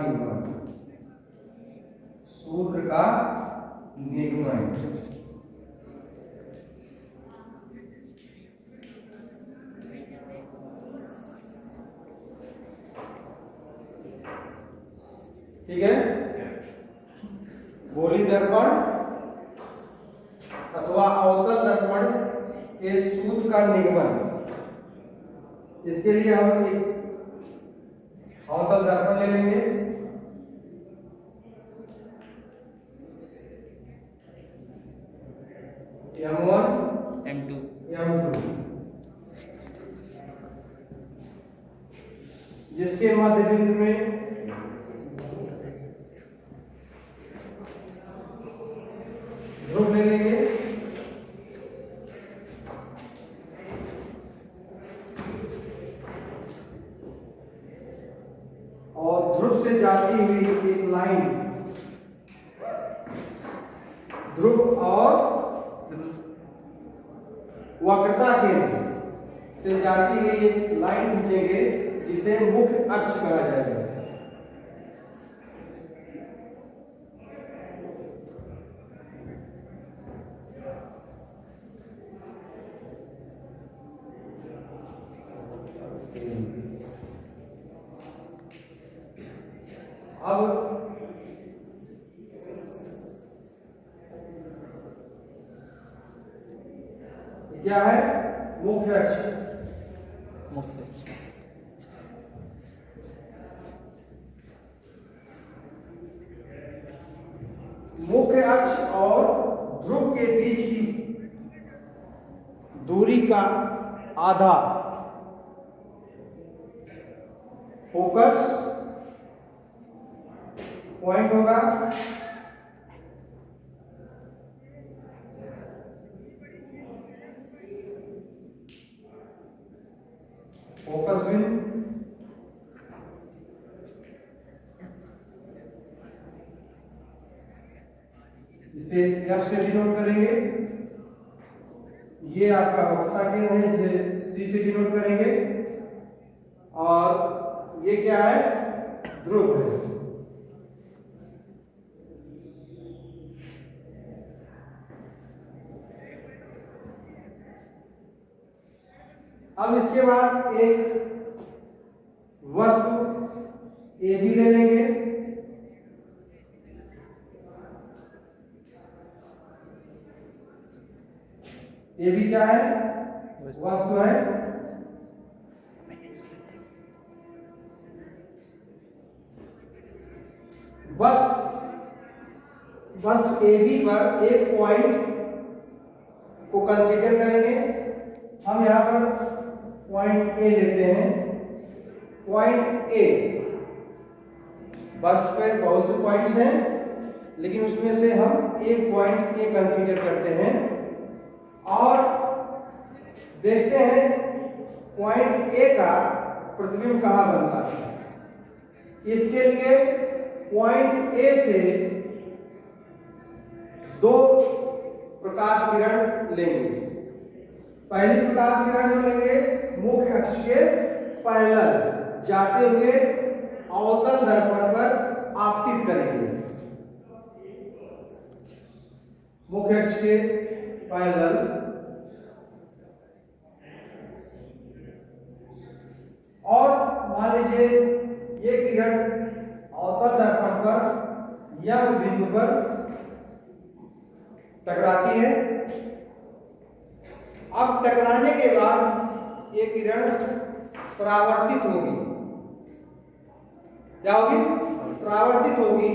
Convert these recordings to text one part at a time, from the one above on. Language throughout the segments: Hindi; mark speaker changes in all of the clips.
Speaker 1: निगमन, सूत्र का निगमन। ठीक है, गोली दर्पण अथवा अवतल दर्पण के सूत्र का निगमन। इसके लिए हम एक अवतल दर्पण ले लेंगे। M1
Speaker 2: M2
Speaker 1: M2, जिसके मध्य बिंदु में ध्रुव ले लेंगे। और ध्रुव से जाती हुई एक लाइन, ध्रुव और वक्रता केंद्र से जाती हुई एक लाइन खींचेंगे जिसे मुख्य अक्ष कहा जाएगा। अब क्या है? मुख्य अक्ष। मुख्य अक्ष और ध्रुव के बीच की दूरी का आधा फोकस पॉइंट होगा। फोकस बिंदु इसे F से डिनोट करेंगे। ये आपका वक्रता केंद्र है, जिसे C से डिनोट करेंगे। और ये क्या है? ध्रुव है। अब इसके बाद एक वस्तु AB ले लेंगे। AB क्या है? वस्तु है। वस्तु AB पर एक पॉइंट को कंसीडर करेंगे। हम यहां पर पॉइंट A लेते हैं। पॉइंट A, वस्तु पे बहुत से पॉइंट्स हैं, लेकिन उसमें से हम एक पॉइंट A कंसीडर करते हैं और देखते हैं पॉइंट A का प्रतिबिंब कहां बनता है। इसके लिए पॉइंट A से दो प्रकाश किरण लेंगे। पहली प्रकाश किरण जो लेंगे मुख्य अक्ष के पैरेलल जाते हुए अवतल दर्पण पर आपतित करेंगे। मुख्य अक्ष के पैरेलल और मान लीजिए ये किरण अवतल दर्पण पर या बिंदु पर टकराती है। अब टकराने के बाद ये किरण परावर्तित होगी। क्या होगी? परावर्तित होगी।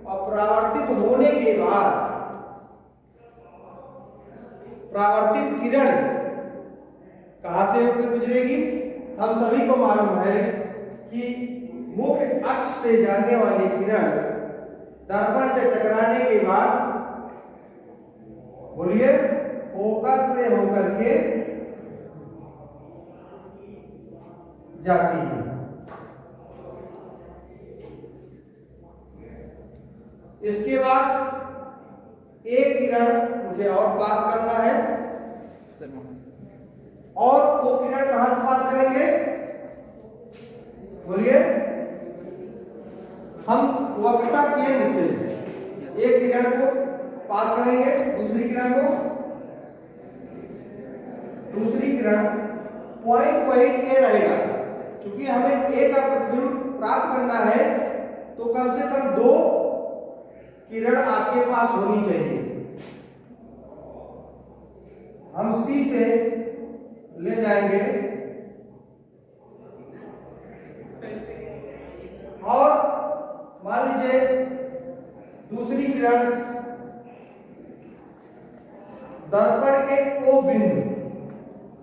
Speaker 1: और परावर्तित होने के बाद परावर्तित किरण कहां से होकर गुजरेगी? हम सभी को मालूम है कि मुख्य अक्ष से जाने वाली किरण दर्पण से टकराने के बाद, बोलिए, फोकस से होकर के जाती है। इसके बाद एक किरण मुझे और पास करना है, और वो किरण कहां से पास करेंगे? बोलिए, हम वक्रता केंद्र से एक किरण को पास करेंगे, दूसरी किरण पॉइंट वही ए रहेगा। क्योंकि हमें ए का प्रतिबिंब प्राप्त करना है तो कम से कम 2 किरण आपके पास होनी चाहिए। हम सी से ले जाएंगे और मान लीजिए दूसरी किरण दर्पण के ओ बिंदु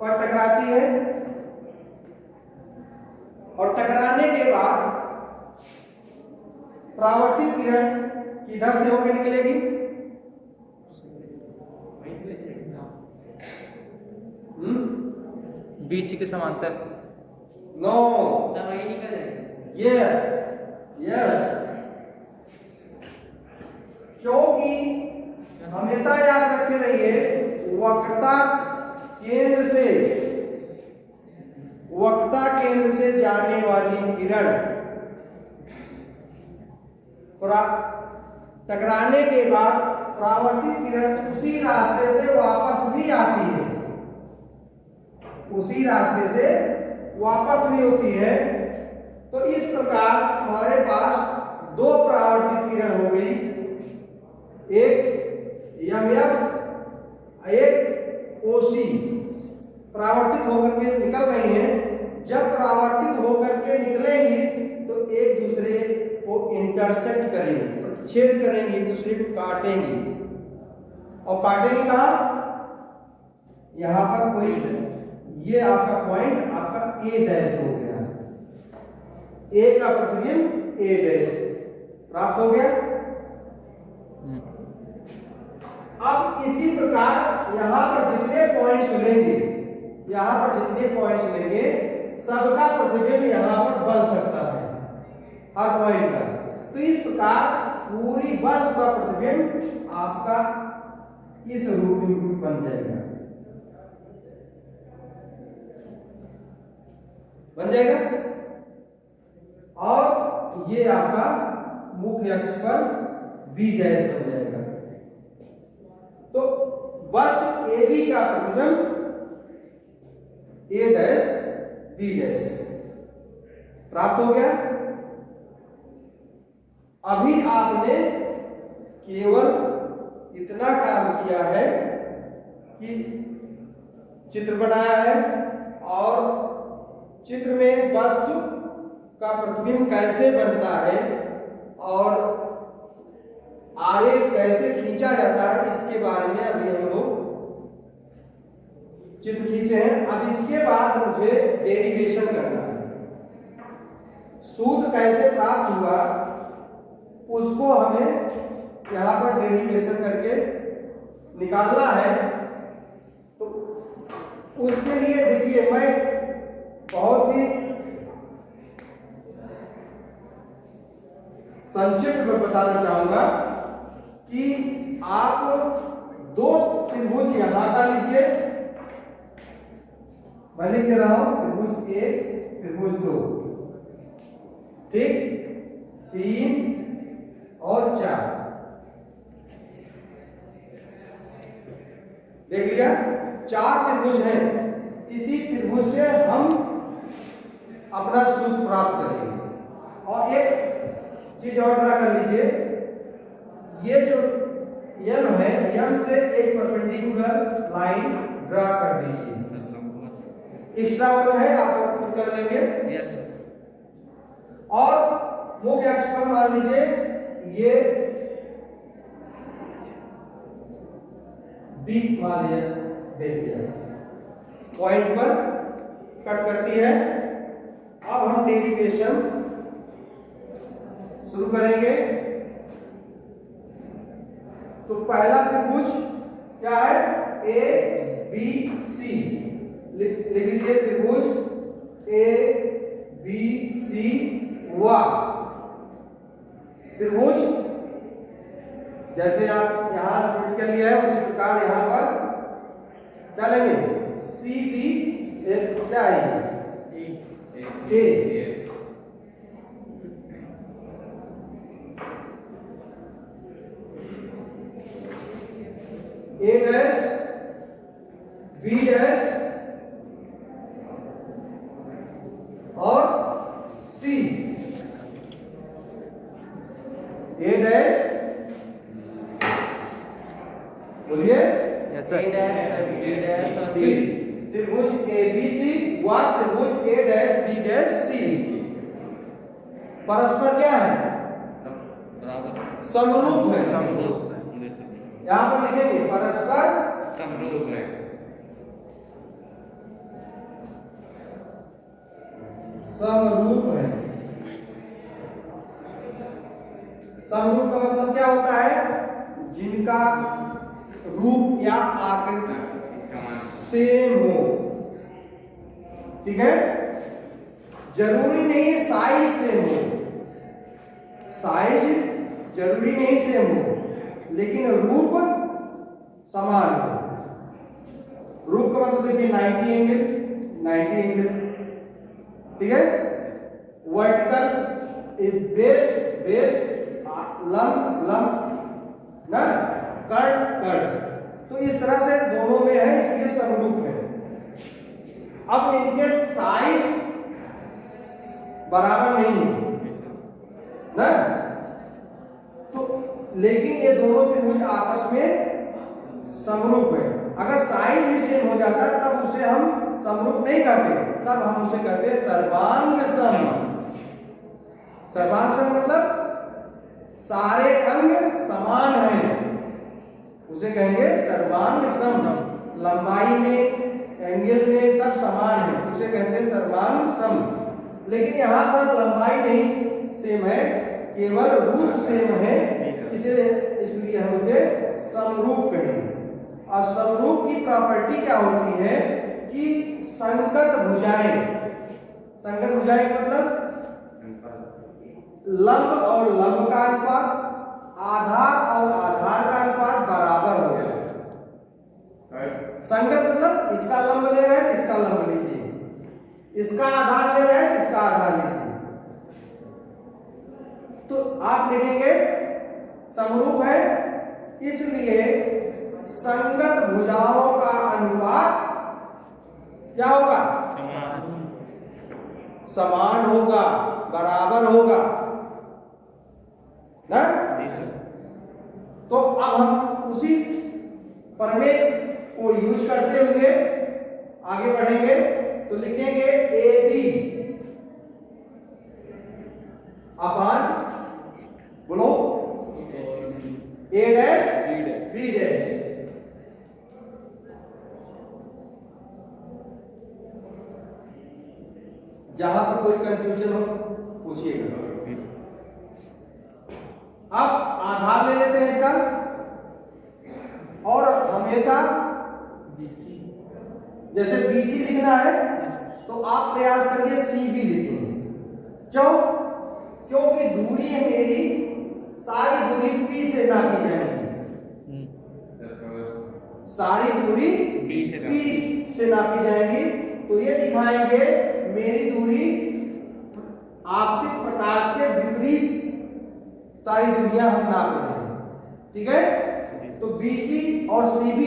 Speaker 1: पर टकराती है और टकराने के बाद परावर्तित किरण किधर से होकर निकलेगी?
Speaker 2: बीसी के समांतर।
Speaker 1: नो, यस यस, क्योंकि हमेशा याद रखते रहिए वक्रता केंद्र से जाने वाली किरण टकराने के बाद परावर्तित किरण उसी रास्ते से वापस भी आती है, उसी रास्ते से वापस भी होती है। तो इस प्रकार हमारे पास 2 परावर्तित किरण हो गई, एक एमएफ, एक ओसी परावर्तित होकर के निकल रही हैं। जब परावर्तित होकर के निकलेंगी तो एक दूसरे को इंटरसेक्ट करेंगी, प्रतिच्छेद करेंगी, एक दूसरे को काटेंगी। और काटेंगी कहां? यहां पर कोई, ये आपका पॉइंट आपका ए डैश हो गया, ए का प्रतिबिंब ए डैश प्राप्त हो गया। अब इसी प्रकार यहां पर जितने पॉइंट्स लेंगे सबका प्रतिबिंब यहां पर बन सकता है, हर पॉइंट का। तो इस प्रकार पूरी वस्तु का प्रतिबिंब आपका इस रूप में बन जाएगा, और ये आपका मुख्य अक्ष पर बी डैश बन जाएगा। तो वस्तु ए बी का प्रतिबिंब ए डैश बी डैश प्राप्त हो गया। अभी आपने केवल इतना काम किया है कि चित्र बनाया है और चित्र में वस्तु का प्रतिबिंब कैसे बनता है और आरेख कैसे खींचा जाता है इसके बारे में अभी हम लोग चित्र खींचे हैं। अब इसके बाद मुझे डेरिवेशन करना है, सूत्र कैसे प्राप्त हुआ उसको हमें यहां पर डेरिवेशन करके निकालना है। तो उसके लिए देखिए मैं बहुत ही संक्षिप्त में बताना चाहूंगा कि आप 2 त्रिभुज यहां का लीजिए, मैं लिख दे रहा हूं त्रिभुज 1, त्रिभुज 2, ठीक, 3 और 4 देख लिया। 4 त्रिभुज हैं, इसी त्रिभुज से हम अपना सूत्र प्राप्त करेंगे। और एक चीज और ड्रा कर लीजिए, ये जो यम है, यम से एक परपेंडिकुलर लाइन ड्रा कर दीजिए। एक्स्ट्रा वर्क है आप खुद कर लेंगे।
Speaker 2: यस।
Speaker 1: और मुख्य अक्ष पर मान लीजिए ये बी मान लीजिए, देखिए पॉइंट पर कट करती है। अब हम डेरिवेशन शुरू करेंगे। तो पहला त्रिभुज क्या है? ए बी सी, लिख लीजिए त्रिभुज ए बी सी हुआ। त्रिभुज जैसे आप यहां स्प्लिट कर लिया है उसी प्रकार यहां पर क्या लेंगे? सी बी क्या है? ए। ए डैश बी डैश और सी, ए डैश, बोलिए,
Speaker 2: ए डैश बी डैश और
Speaker 1: सी। त्रिभुज ए बी सी व त्रिभुज ए डैश बी डैश सी परस्पर क्या है? समरूप है। यहां पर लिखेंगे परस्पर
Speaker 2: समरूप है।
Speaker 1: समरूप है। समरूप का मतलब क्या होता है? जिनका रूप या आकृति सेम हो। ठीक है, जरूरी नहीं साइज सेम हो, साइज जरूरी नहीं सेम हो, लेकिन रूप समान हो। रूप का मतलब देखिए 90 एंगल, 90 एंगल, ठीक है। वर्टिकल बेस बेस, लंब लंब ना, कर्ण कर्ण, तो इस तरह से दोनों में है, इसलिए समरूप है। अब इनके साइज बराबर नहीं है ना, तो लेकिन ये दोनों त्रिभुज आपस में समरूप है। अगर साइज भी सेम हो जाता तब उसे हम समरूप नहीं कहते, तब हम उसे कहते सर्वांग सम। सर्वांग सम मतलब सारे अंग समान हैं, उसे कहेंगे सर्वांग सम। लंबाई में, एंगल में सब समान है, उसे कहते हैं सर्वांग सम। लेकिन यहाँ पर लंबाई नहीं सेम है, केवल रूप सेम है, इसलिए हम इसे समरूप कहेंगे। और समरूप की प्रॉपर्टी क्या होती है कि संगत भुजाएं, संगत भुजाएं मतलब लंब और लंब का अनुपात, आधार और आधार का अनुपात बराबर हो गया। संगत मतलब इसका लंब ले रहे हैं, इसका लंब लीजिए, इसका आधार ले रहे हैं, इसका आधार लीजिए, तो आप लिखेंगे समरूप है, इसलिए संगत भुजाओं का अनुपात क्या होगा? समान होगा, बराबर होगा ना। तो अब हम उसी प्रमेय को यूज करते हुए आगे बढ़ेंगे, तो लिखेंगे ए बी अपान, बोलो, ए डैश बी डैश। जहां पर कोई कंफ्यूजन हो पूछिएगा। अब आधार ले लेते हैं इसका, और हमेशा जैसे BC लिखना है तो आप प्रयास करिए CB लिखेंगे। क्यों? क्योंकि दूरी है मेरी, सारी दूरी P से नापी जाएगी, सारी दूरी P से नापी जाएगी। तो ये दिखाएंगे मेरी दूरी आपतित प्रकाश के विपरीत सारी दूरियां हम नाप रहे हैं, ठीक है। तो BC और CB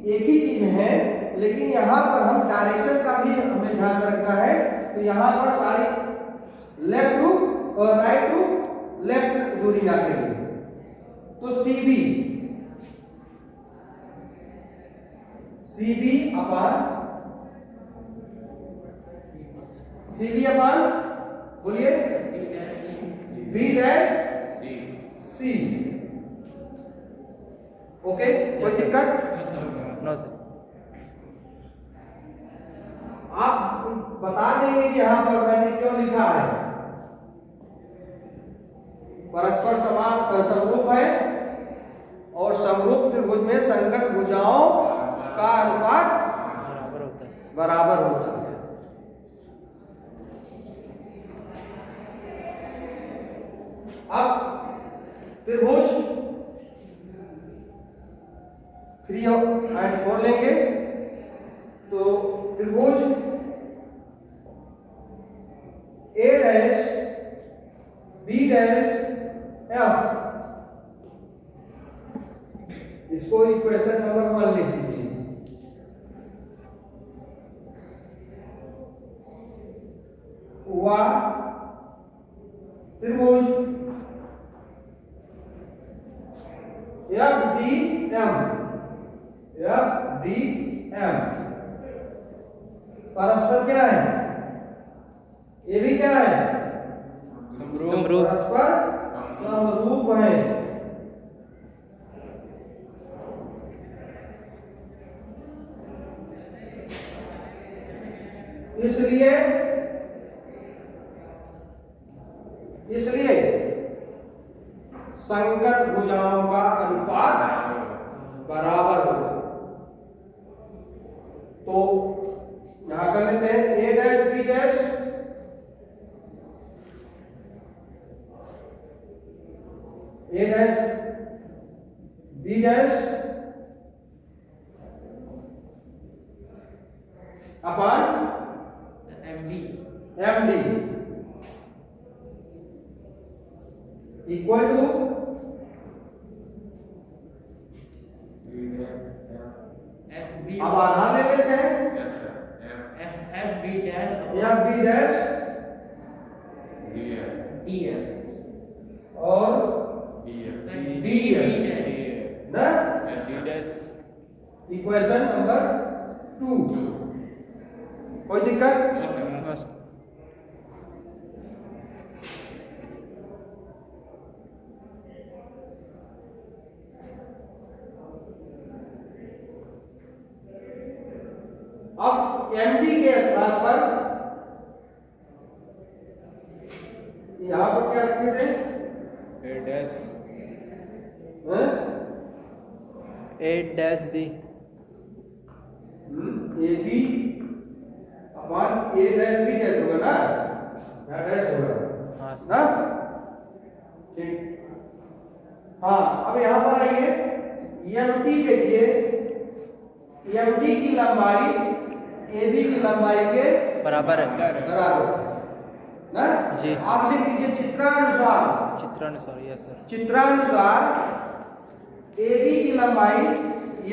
Speaker 1: एक ही चीज है, लेकिन यहां पर हम डायरेक्शन का भी हमें ध्यान रखना है। तो यहां पर सारी लेफ्ट टू और राइट टू लेफ्ट दूरी नापेंगे। तो CB अपान बोलिए B डैश C। ओके, कोई दिक्कत?
Speaker 2: No sir.
Speaker 1: आप बता देंगे कि यहां पर मैंने क्यों लिखा है। परस्पर समान समरूप है, और समरूप त्रिभुज में संगत भुजाओं का अनुपात बराबर होता है। अब त्रिभुज 3 और 4 लेंगे, तो त्रिभुज A dash B dash F, इसको इक्वेशन नंबर 1 लिख लीजिए। वह त्रिभुज FDM परस्पर क्या है? ये भी क्या है?
Speaker 2: समरूप।
Speaker 1: परस्पर समरूप है। इसलिए संकर भुजाओं का अनुपात बराबर होगा। तो यहां कर लेते हैं A dash B dash A dash B dash upon MD equal to अब आधार ले लेते हैं FB डैश और DF ना इक्वेशन नंबर 2। कोई दिक्कत?
Speaker 2: No sir.
Speaker 1: अब MD के स्थान पर यहां पर क्या रखे थे?
Speaker 2: A डैश
Speaker 1: हैं?
Speaker 2: A dash B
Speaker 1: AB upon A dash B dash होगा ना, यहाँ डैश होगा
Speaker 2: हाँ
Speaker 1: ना, ठीक। हाँ अब यहाँ पर आइए, MD देखिए, MD की लंबाई AB की लंबाई के
Speaker 2: बराबर है।
Speaker 1: बराबर ना
Speaker 2: जी।
Speaker 1: आप लिख दीजिए चित्रानुसार
Speaker 2: यस सर।
Speaker 1: चित्रानुसार AB की लंबाई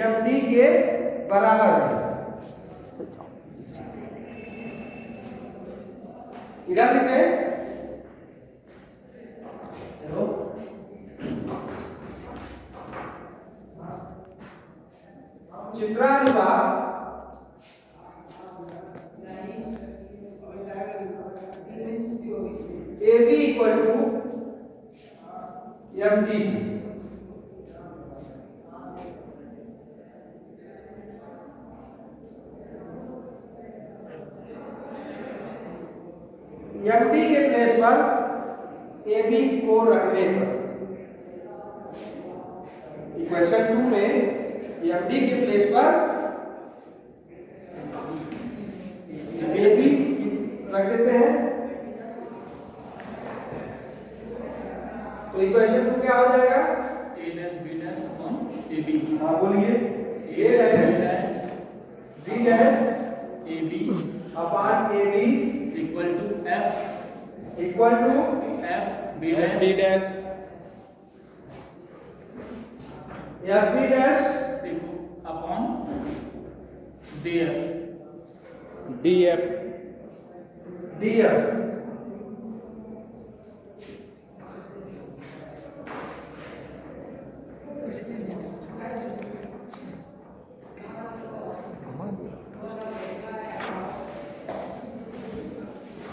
Speaker 1: MD के बराबर है। इधर लिखते हैं चित्रानुसार AB equal to MD। MD के प्लेस पर AB को रखने पर इक्वेशन 2 में MD के प्लेस पर AB रख देते हैं, तो इक्वेशन 2 क्या हो जाएगा?
Speaker 3: A dash B dash upon AB।
Speaker 1: हाँ बोलिए। A dash B dash
Speaker 3: AB
Speaker 1: upon AB
Speaker 3: equal to F
Speaker 1: equal to
Speaker 3: F B dash
Speaker 1: FB dash
Speaker 3: upon DF
Speaker 2: DF
Speaker 1: DF।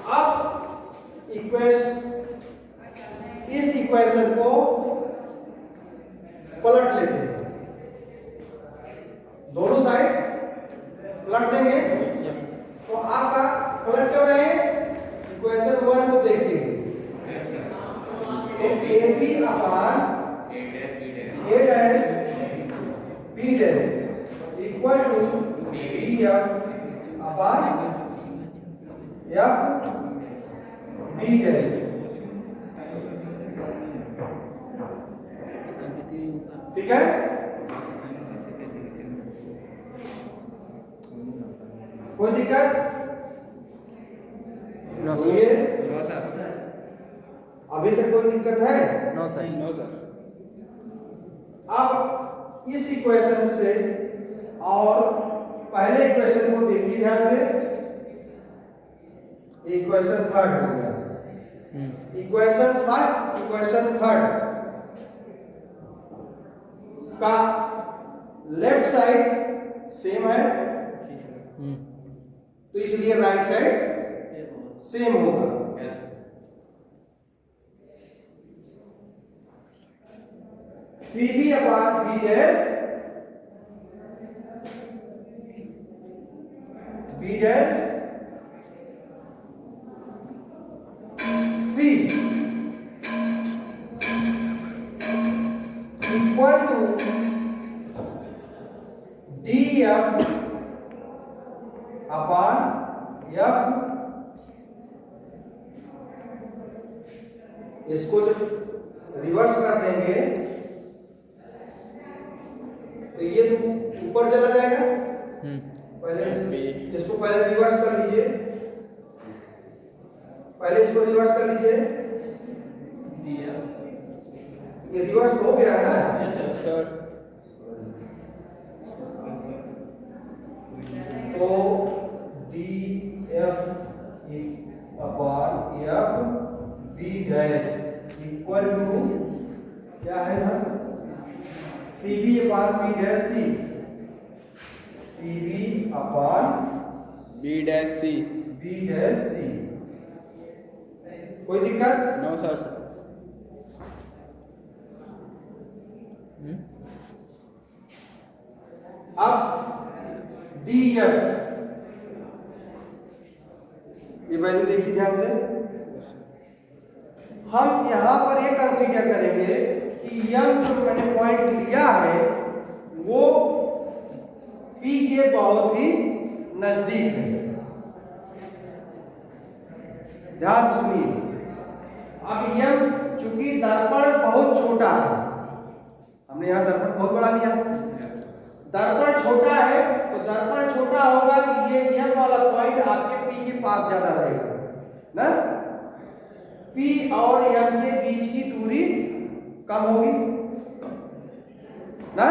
Speaker 1: अब इस इक्वेशन को पलट लेते हैं, दोनों साइड पलट देंगे। तो आपका पलट क्यों रहे? इक्वेशन 1 को देखते हैं, तो AB upon A dash B dash equal to BF upon F B dash. ठीक है, कोई दिक्कत?
Speaker 2: नो
Speaker 1: बोलिए।
Speaker 2: सर।
Speaker 1: अभी तक कोई दिक्कत है?
Speaker 2: No sir.
Speaker 1: अब इस इक्वेशन से और पहले इक्वेशन को देखिए ध्यान से, इक्वेशन थर्ड हो गया, इक्वेशन फर्स्ट इक्वेशन थर्ड का लेफ्ट साइड सेम है, तो इसलिए राइट साइड सेम होगा। CB upon B dash C equal to DF upon F। इसको जब रिवर्स कर देंगे तो ये तो ऊपर चला जाएगा। पहले इसको पहले रिवर्स कर लीजिए, पहले इसको रिवर्स कर लीजिए। ये रिवर्स हो गया है ना?
Speaker 3: Yes
Speaker 2: sir.
Speaker 1: तो DF upon F B dash equal to क्या है ना, CB upon B dash C, CB upon
Speaker 2: B dash C।
Speaker 1: B dash C। कोई दिक्कत?
Speaker 2: No sir.
Speaker 1: अब DF ये वैल्यू देखिए ध्यान से, हम यहां पर ये कंसीडर करेंगे कि M जो मैंने पॉइंट लिया है वो P के बहुत ही नजदीक है। ध्यान से सुनिए, अब M चूंकि दर्पण बहुत छोटा है, हमने यहां दर्पण बहुत बड़ा लिया, दर्पण छोटा है तो दर्पण छोटा होगा कि ये M वाला पॉइंट आपके P के पास ज्यादा रहेगा ना, P और M के बीच की दूरी कम होगी ना।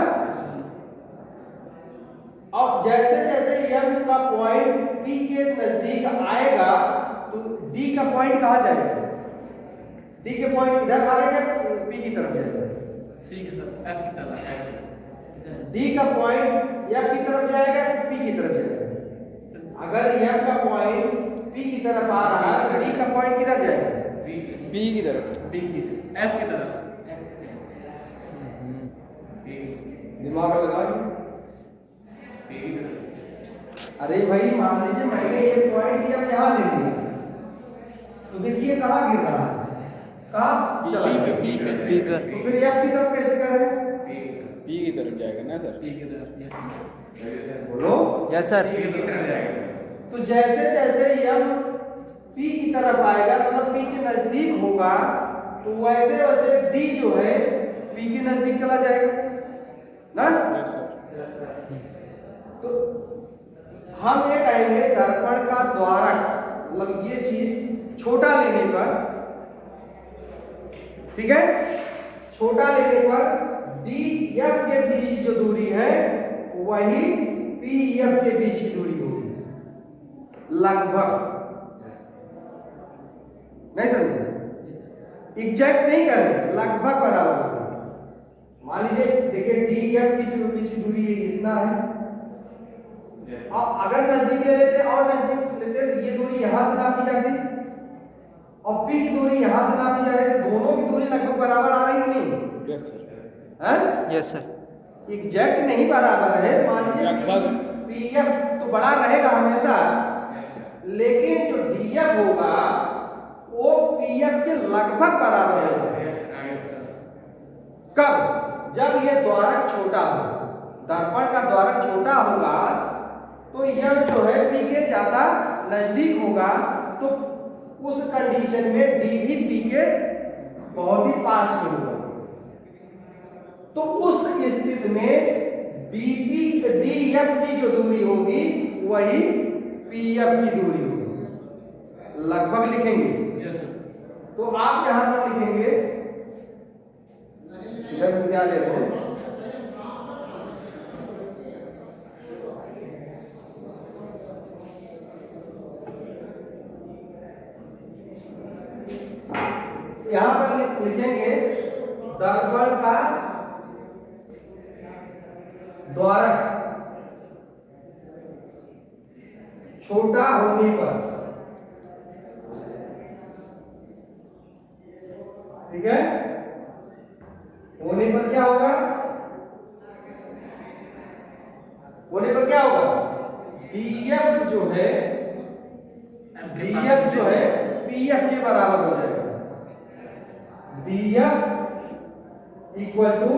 Speaker 1: और जैसे जैसे M का पॉइंट P के नजदीक आएगा तो D का पॉइंट कहां जाएगा? D के पॉइंट इधर आएगा P की तरफ जाएगा,
Speaker 3: C के साथ F की तरफ,
Speaker 1: D का पॉइंट F की तरफ जाएगा P की तरफ जाएगा। अगर F का पॉइंट P की तरफ आ रहा है तो D का पॉइंट किधर जाएगा?
Speaker 2: B की तरफ,
Speaker 3: B की F की तरफ।
Speaker 1: दिमाग लगाइए। अरे भाई मान लीजिए मैंने ये पॉइंट F यहाँ ले लिया तो देखिए कहाँ गिर रहा है, कहाँ चला गया? तो फिर F की तरफ कैसे करें?
Speaker 2: P की तरफ जाएगा ना सर?
Speaker 3: P की तरफ, यस
Speaker 1: बोलो।
Speaker 2: Yes sir.
Speaker 3: P की तरफ जाएगा।
Speaker 1: तो जैसे जैसे M P की तरफ आएगा मतलब P के नजदीक होगा तो वैसे वैसे D जो है P के नजदीक चला जाएगा ना।
Speaker 2: Yes sir.
Speaker 1: तो हम ये कहेंगे दर्पण का द्वारक, मतलब ये चीज छोटा लेने पर, ठीक है, छोटा लेने पर DF के बीच की जो दूरी है वही PF के बीच की दूरी होगी लगभग। नहीं समझे? एग्जैक्ट नहीं करें, लगभग बराबर होगा। मान लीजिए देखिए DF की जो बीच की दूरी है इतना है, अब अगर नजदीक ले लेते और नजदीक लेते ये दूरी यहां से नापी जाती और P की दूरी यहां से नापी जा रही है, दोनों की दूरी लगभग बराबर आ रही है नहीं?
Speaker 2: Yes sir.
Speaker 1: हैं?
Speaker 2: Yes sir.
Speaker 1: एग्जैक्ट नहीं बराबर है, मान लीजिए
Speaker 2: लगभग
Speaker 1: PF तो बड़ा रहेगा हमेशा, लेकिन जो DF होगा वो PF के लगभग बराबर होगा। कब? जब ये द्वारक छोटा हो, दर्पण का द्वारक छोटा होगा तो यह जो है P के ज्यादा नजदीक होगा, तो उस कंडीशन में D भी P के बहुत ही पास में होगा। तो उस स्थिति में DF की जो दूरी होगी वही PF की दूरी होगी, लगभग लिखेंगे। तो आप यहां पर लिखेंगे, इधर क्या लेते हैं दर्पण का द्वारक छोटा होने पर, ठीक है, होने पर क्या होगा, होने पर क्या होगा, DF जो है, DF जो है PF के बराबर हो जाएगा। DF equal to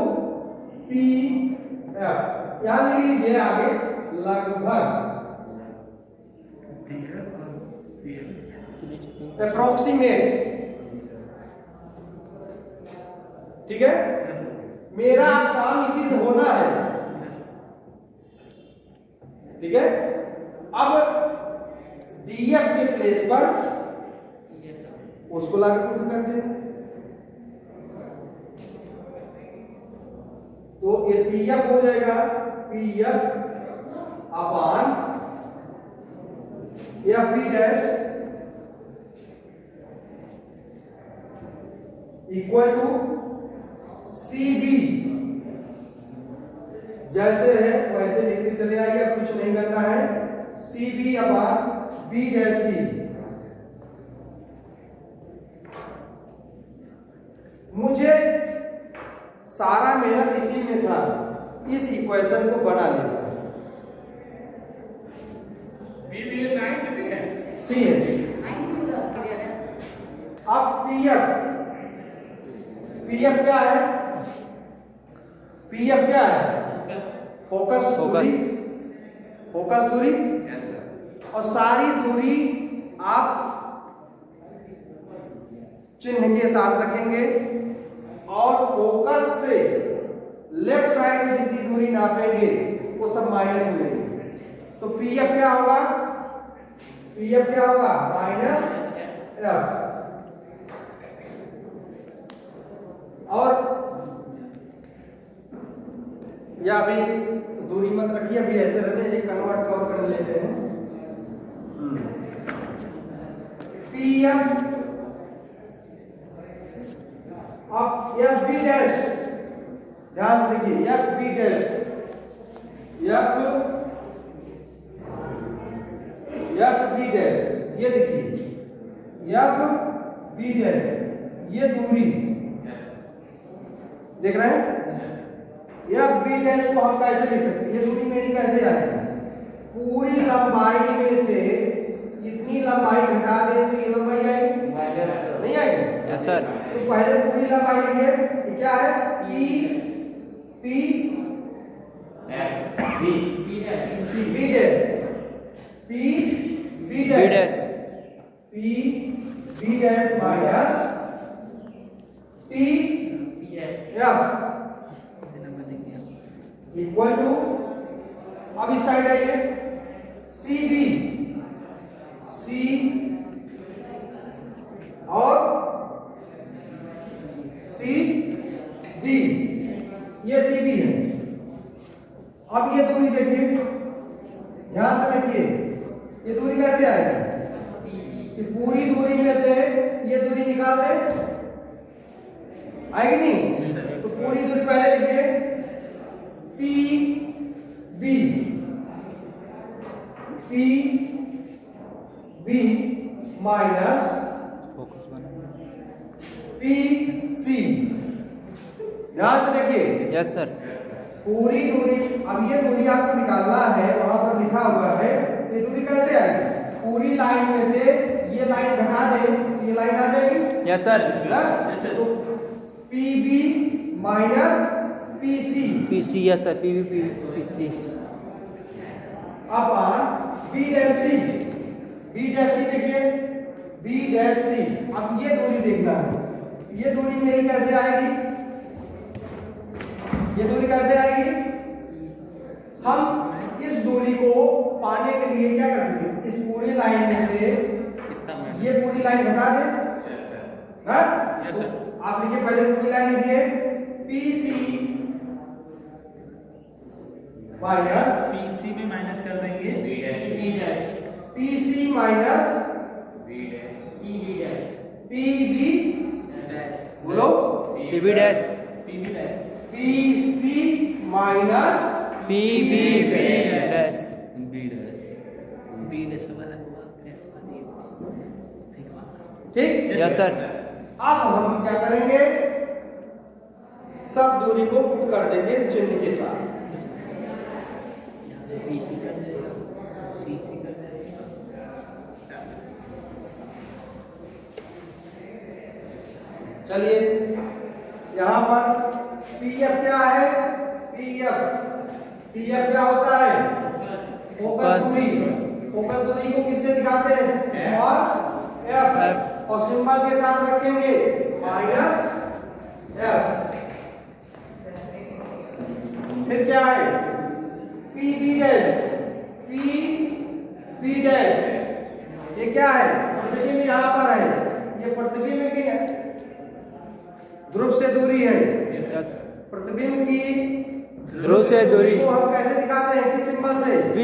Speaker 1: PF। यहां लिख लीजिए आगे लगभग, अप्रोक्सीमेट, ठीक है। मेरा काम इसी में होना है, ठीक है। अब DF के प्लेस पर उसको लाके पुट कर दें, तो ये PF हो जाएगा, PF upon FB dash equal to CB। जैसे है वैसे लिखते चले आइए, अब कुछ नहीं करना है। CB अपान B डैश C। मुझे सारा मेहनत इसी में था, इस इक्वेशन को बना लिया। सी है। अब PF क्या है, PF क्या है, फोकस दूरी, फोकस दूरी, और सारी दूरी आप चिन्ह के साथ रखेंगे और फोकस से लेफ्ट साइड में जितनी दूरी नापेंगे वो सब माइनस मिलेगी। तो PF क्या होगा, PF क्या होगा, माइनस F। और या अभी दूरी मत रखिए, अभी ऐसे रहते, एक कन्वर्ट कवर कर लेते हैं। PF अब FB डैश, ध्यान से देखिए, FB डैश, FB डैश, ये देखिए FB डैश, ये दूरी देख रहे हैं। FB डैश को हम कैसे लिख सकते हैं, ये दूरी मेरी कैसे आएगी, पूरी लंबाई में से इतनी लंबाई घटा दें तो ये लंबाई आएगी, नहीं आएगी।
Speaker 2: Yes sir.
Speaker 1: तो पहले पूरी लंबाई लिखिए, ये क्या है, B dash minus TF equal to, अब इस साइड आइए, CB और CD, ये CB है। अब ये दूरी देखिए, ध्यान से देखिए, ये दूरी कैसे आएगी, कि पूरी दूरी में से ये दूरी निकाल दें, आएगी नहीं, तो पूरी दूरी पहले लिखिए, PB माइनस PC। ध्यान से देखिए,
Speaker 2: यस सर।
Speaker 1: पूरी दूरी, अब ये दूरी आपको निकालना है, वहां पर लिखा हुआ है, ये दूरी कैसे आएगी, पूरी लाइन में से ये लाइन घटा दे, ये लाइन आ जाएगी।
Speaker 2: Yes sir.
Speaker 1: तो PB minus PC,
Speaker 2: yes sir, PC
Speaker 1: अपान B dash C, B dash C देखिए, B डैश C। अब ये दूरी देखना है, ये दूरी मेरी कैसे आएगी, ये दूरी कैसे आएगी, हम इस दूरी को पाने के लिए क्या कर सकते हैं, इस पूरी लाइन में से ये पूरी लाइन घटा दें, आप लिखिए, पहले पूरी लाइन लिखिए, PC माइनस,
Speaker 3: PC में माइनस कर देंगे
Speaker 1: PC माइनस PB, बोलो
Speaker 2: PB dash
Speaker 1: PC minus
Speaker 2: PB dash
Speaker 1: ठीक।
Speaker 2: Yes sir.
Speaker 1: अब हम क्या करेंगे, सब दूरी को पुट कर देंगे चिन्ह के साथ। चलिए यहां पर पीएफ क्या है, पीएफ क्या होता है, फोकस दूरी। फोकस दूरी को किससे दिखाते हैं, स्मॉल एफ, और सिंबल के साथ रखेंगे माइनस एफ। फिर क्या है, पीबी डैश, पी डैश, ये क्या है, प्रतिबिंब यहां पर है, ये प्रतिबिंब की ध्रुव से दूरी है। प्रतिबिंब की
Speaker 2: ध्रुव से दूरी
Speaker 1: को हम कैसे दिखाते हैं, किस सिंबल से,
Speaker 2: V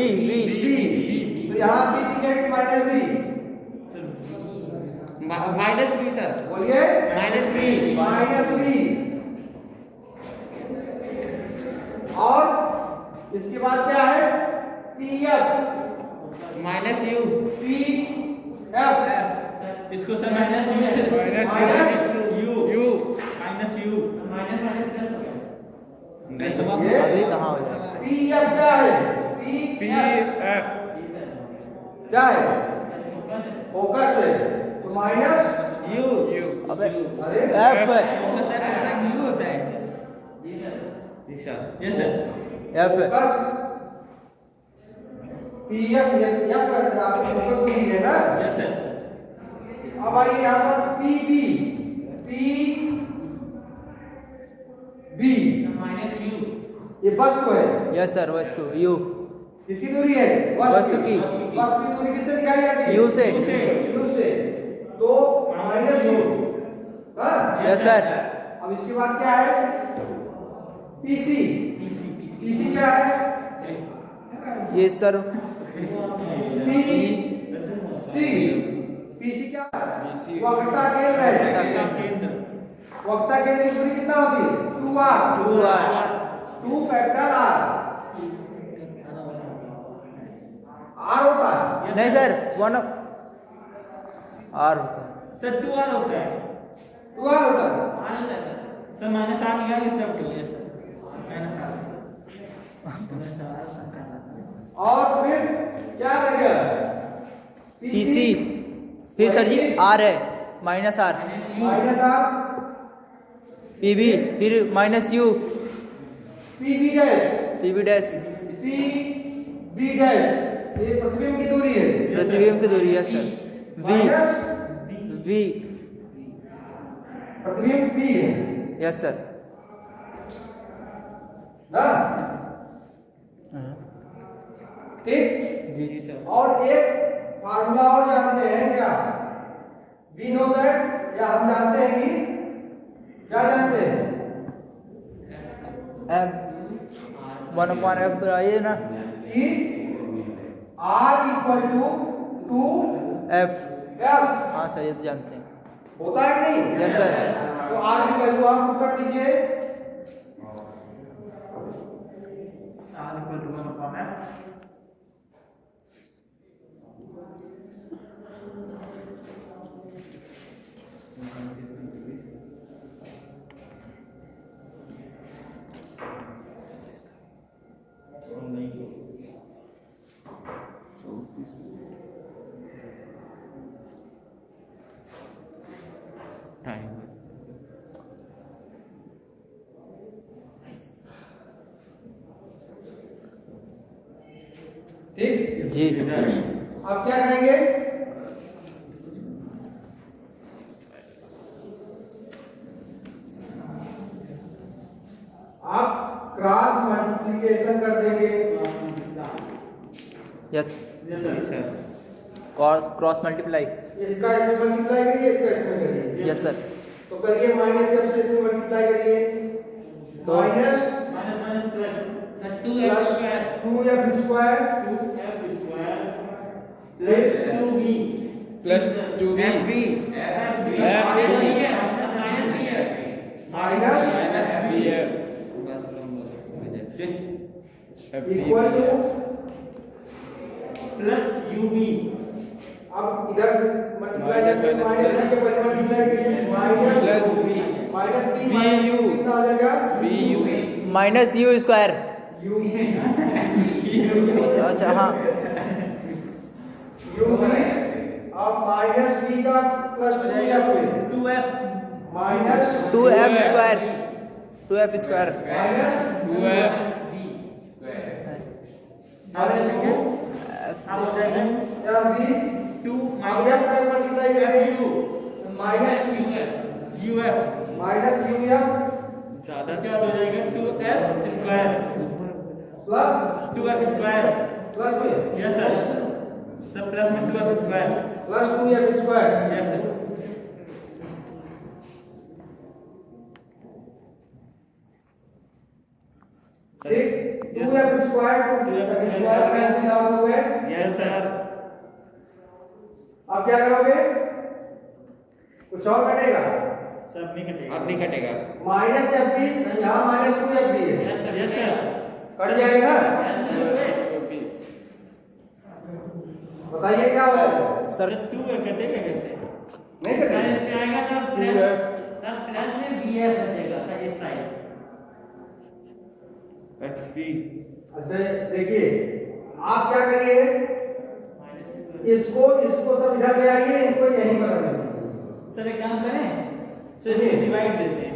Speaker 1: तो यहाँ भी दिखेगा minus B,
Speaker 3: minus B sir,
Speaker 1: बोलिए
Speaker 3: माइनस बी,
Speaker 1: माइनस बी। और इसके बाद क्या है, पीएफ
Speaker 3: माइनस यू,
Speaker 1: पीएफ,
Speaker 3: इसको सर माइनस यू से
Speaker 1: माइनस
Speaker 3: यू माइनस यू
Speaker 1: ये
Speaker 2: अभी कहाँ हो जाएगा।
Speaker 1: पीएफ क्या है, पीएफ क्या है, फोकस है, तो माइनस
Speaker 3: यू
Speaker 2: अबे
Speaker 1: अरे
Speaker 2: F है,
Speaker 3: फोकस एफ होता है कि यू होता है, यस सर,
Speaker 2: F है।
Speaker 1: फोकस पीएफ या फोकस दूरी है ना।
Speaker 3: यस सर,
Speaker 1: अब आइए यहाँ पर पीबी, पीबी ये वस्तु है,
Speaker 2: यस सर, वस्तु U
Speaker 1: किसकी दूरी है,
Speaker 2: वस्तु की।
Speaker 1: वस्तु की दूरी किससे दिखाई जाती है,
Speaker 2: U से।
Speaker 1: यू से, तो माइनस यू।
Speaker 2: Yes sir.
Speaker 1: अब इसके बाद क्या है, पीसी, पीसी क्या है,
Speaker 2: ये सर
Speaker 1: पीसी, पीसी क्या है, वक्रता केंद्र है। वक्रता केंद्र की दूरी कितना होती है, 2r, 2 कैपिटल R, R होता है,
Speaker 2: नहीं सर, 1 R होता है।
Speaker 3: सर 2r होता है,
Speaker 1: 2r होता है।
Speaker 3: सर माइनस आर निकाल तब ठीक है सर, माइनस आर
Speaker 1: और फिर क्या रह गया,
Speaker 2: PC फिर सर जी R है, minus R,
Speaker 1: minus R,
Speaker 2: PB फिर minus U,
Speaker 1: PB dash,
Speaker 2: PB dash
Speaker 1: PB dash, ये प्रतिबिंब की दूरी है,
Speaker 2: प्रतिबिंब की दूरी है सर। V
Speaker 1: प्रतिबिंब बी है
Speaker 2: यस सर।
Speaker 1: ना, ठीक।
Speaker 2: जी
Speaker 3: सर,
Speaker 1: और एक फार्मूला और जानते हैं क्या, वी नो दैट, या हम जानते हैं कि क्या जानते हैं,
Speaker 2: F 1/F आइए ना,
Speaker 1: कि R equal to
Speaker 2: F।
Speaker 1: F
Speaker 2: हाँ सर, ये तो जानते हैं।
Speaker 1: होता है कि नहीं,
Speaker 2: यस सर।
Speaker 1: तो R की वैल्यू आप पुट कर दीजिए,
Speaker 3: टाइम
Speaker 1: ठीक।
Speaker 2: जी
Speaker 1: अब क्या करेंगे, आप क्रॉस मल्टीप्लिकेशन कर देंगे,
Speaker 2: यस,
Speaker 3: सर,
Speaker 2: क्रॉस मल्टीप्लाई।
Speaker 1: इसका इसमें मल्टीप्लाई करिए, इसका इसमें करिए,
Speaker 2: यस सर।
Speaker 1: तो करिए माइनस एफ से इसमें मल्टीप्लाई करिए,
Speaker 2: तो
Speaker 1: minus plus 2f square
Speaker 3: plus 2b
Speaker 1: minus equal to
Speaker 3: plus UB
Speaker 1: अब इधर से मल्टीप्लाई करके माइनस के पहले मल्टीप्लाई करिए माइनस माइनस बी यू कितना आ जाएगा
Speaker 3: B U
Speaker 2: minus U square.
Speaker 1: U
Speaker 2: अच्छा हाँ
Speaker 1: यू बी अब माइनस बी का plus 2f
Speaker 3: 2f
Speaker 1: minus
Speaker 2: 2f square 2f square
Speaker 1: minus
Speaker 3: 2f
Speaker 1: minus 2
Speaker 3: अब हो जाएगा
Speaker 1: या बी
Speaker 3: 2
Speaker 1: अब f का मल्टीप्लाई करेंगे माइनस
Speaker 3: यूएफ
Speaker 1: माइनस यूएफ
Speaker 3: ज्यादा क्या हो जाएगा 2f square
Speaker 1: plus
Speaker 3: 2f square
Speaker 1: plus में
Speaker 3: यस सर सब प्लस में 2f square
Speaker 1: plus 2f square
Speaker 3: yes sir
Speaker 1: ठीक 2f square square cancel out हो गए
Speaker 3: यस सर
Speaker 1: अब क्या करोगे कुछ और कटेगा
Speaker 3: सब नहीं कटेगा अब नहीं कटेगा
Speaker 1: माइनस एफ बी यहाँ माइनस 2f भी है
Speaker 3: यस सर
Speaker 1: कट जाएगा बताइए क्या होगा
Speaker 2: सर
Speaker 3: 2 कटेगा कैसे
Speaker 1: नहीं कटेगा
Speaker 4: इसमें आएगा तब प्लस में bf बचेगा सर इस साइड
Speaker 1: अच्छा देखिए आप क्या करिए इसको इसको सब इधर ले आइए इनको यहीं पर रख दीजिए
Speaker 3: सर एक काम करें सर इसे डिवाइड देते हैं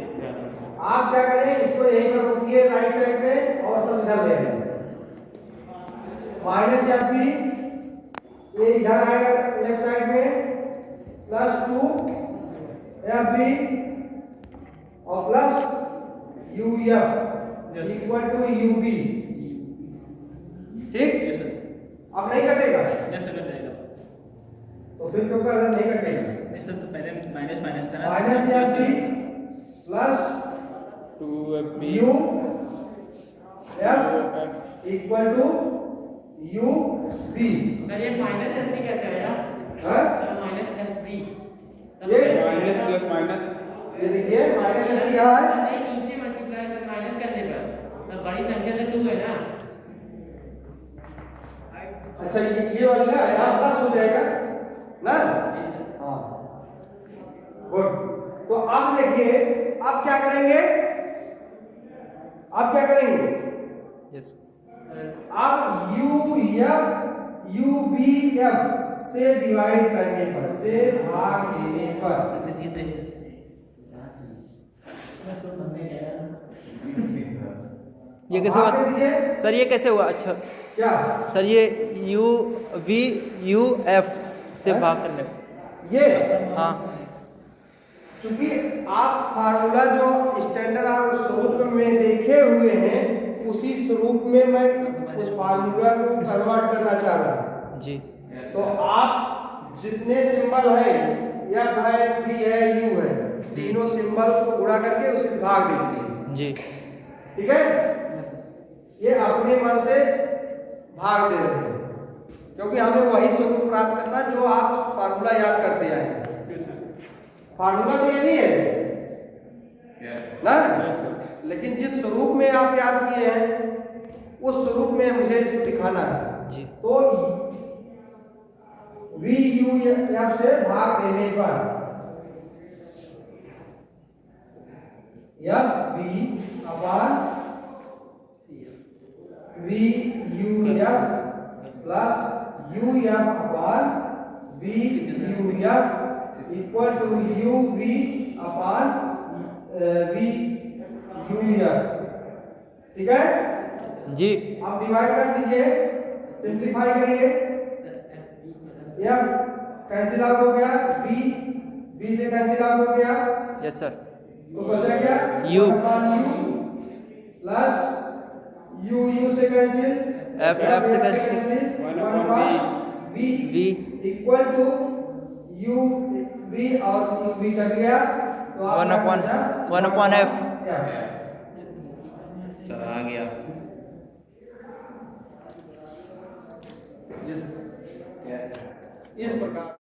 Speaker 1: आप क्या करें इसको यहीं पर रोकिए राइट साइड पे और सब इधर ले आइए माइनस एफ बी ये इधर आएगा लेफ्ट साइड में प्लस 2 एफ बी और plus U F equal to U B ठीक
Speaker 3: यस सर
Speaker 1: अब नहीं कटेगा
Speaker 3: यस सर कट जाएगा
Speaker 1: तो फिर क्यों कर रहे नहीं कटेगा
Speaker 3: नहीं सर तो पहले माइनस माइनस था ना
Speaker 1: minus F B plus
Speaker 3: 2f
Speaker 1: U F equal to U B
Speaker 4: sir ये माइनस एफ कैसे आया माइनस एफ बी
Speaker 1: ये
Speaker 3: माइनस प्लस माइनस
Speaker 1: ये देखिए माइनस एफ क्या है
Speaker 4: नहीं नीचे मल्टीप्लाई कर माइनस करने पर तो बड़ी संख्या से 2 है ना
Speaker 1: अच्छा ये वाला ना यहाँ प्लस हो जाएगा ना हाँ गुड तो अब देखिए अब क्या करेंगे अब क्या करेंगे
Speaker 2: यस
Speaker 1: अब U F U B F से डिवाइड करने पर से भाग देने पर
Speaker 2: ये कैसे
Speaker 1: भाग
Speaker 2: हुआ
Speaker 1: दीजिए
Speaker 2: सर ये कैसे हुआ अच्छा
Speaker 1: क्या
Speaker 2: सर ये यू वी यू एफ से भाग करने
Speaker 1: ये
Speaker 2: हाँ
Speaker 1: चूंकि आप फार्मूला जो स्टैंडर्ड और स्वरूप में देखे हुए हैं उसी स्वरूप में मैं उस फार्मूला को कन्वर्ट करना चाह रहा हूँ
Speaker 2: जी
Speaker 1: तो आप जितने सिंबल है एफ है बी है यू है तीनों सिंबल को गुणा करके उसे भाग दीजिए
Speaker 2: जी
Speaker 1: ठीक है ये अपने मन से भाग दे रहे हैं क्योंकि हमें वही स्वरूप प्राप्त करना जो आप फार्मूला याद करते आए फार्मूला तो ये नहीं है ना लेकिन जिस स्वरूप में आप याद किए हैं उस स्वरूप में मुझे इसको दिखाना है
Speaker 2: जी
Speaker 1: तो वी यू एफ से भाग देने पर F B upon V U F plus U F upon V U F equal to U V upon V U F ठीक है
Speaker 2: जी
Speaker 1: आप डिवाइड कर दीजिए सिंप्लीफाई करिए एफ कैंसिल आउट हो गया बी से कैंसिल आउट हो गया
Speaker 2: यस सर
Speaker 1: तो बचा क्या
Speaker 2: U
Speaker 1: प्लस यू से कैंसिल
Speaker 2: F से cancel
Speaker 1: 1 B
Speaker 2: V
Speaker 1: equal to U B और बी कट गया तो आप
Speaker 2: 1 upon F
Speaker 3: सर आ गया
Speaker 1: इस प्रकार